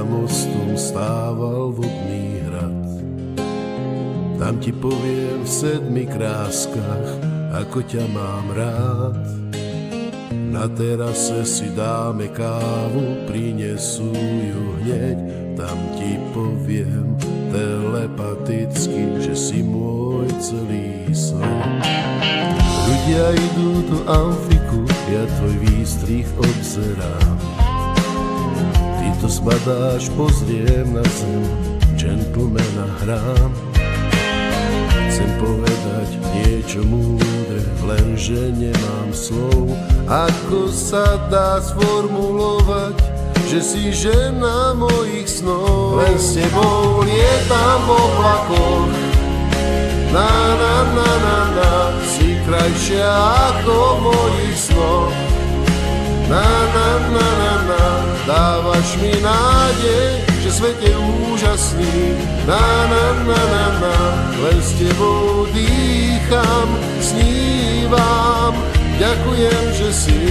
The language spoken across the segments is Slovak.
za mostom stával vodný hrad. Tam ti poviem v 7 kráskach, ako ťa mám rád. Na terase si dáme kávu, prinesú ju hneď. Tam ti poviem telepaticky, že si môj celý svet. Ľudia idú do Amfiku, ja tvoj výstrih obzerám. Ty to zbadáš, pozriem na zem, gentlemana hrám. Chcem povedať niečo múdre, lenže nemám slov. Ako sa dá sformulovať, že si žena mojich snov? Len s tebou lietam v oblakoch, na na na na na, si krajšia ako mojich snov. Na na na na na, dávaš mi nádej, že svet je úžasný. Na na na na na, len s tebou dýcham, snívam. Ďakujem, že si.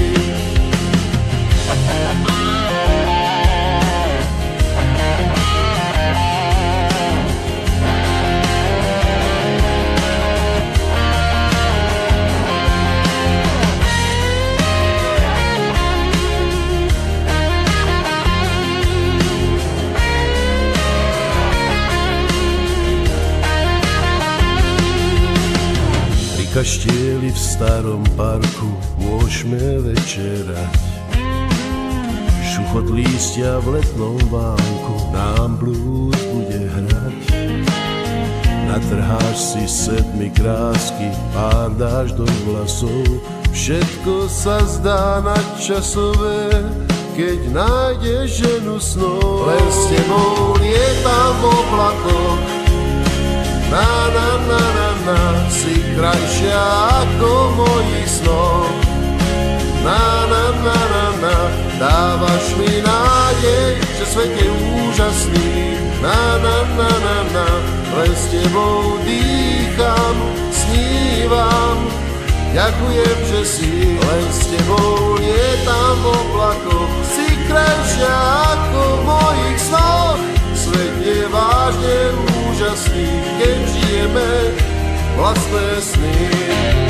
Kaštieli v starom parku môžeme večerať. Šuchot lístia v letnom vánku nám blues bude hrať. Natrháš si 7 krásky, pár dáš do vlasov. Všetko sa zdá nadčasové, keď nájdeš ženu snov. Len s tebou lietam v oblakoch, na na na na na, si krajšia ako mojich snov. Na na na na na, dávaš mi nádej, že svet je úžasný. Na na na na na, len s tebou dýcham, snívam. Ďakujem, že si. Len s tebou lietam v oblakoch, si krajšia ako mojich snov. Svet je vážne úžasný, keď žijeme vlastné sny.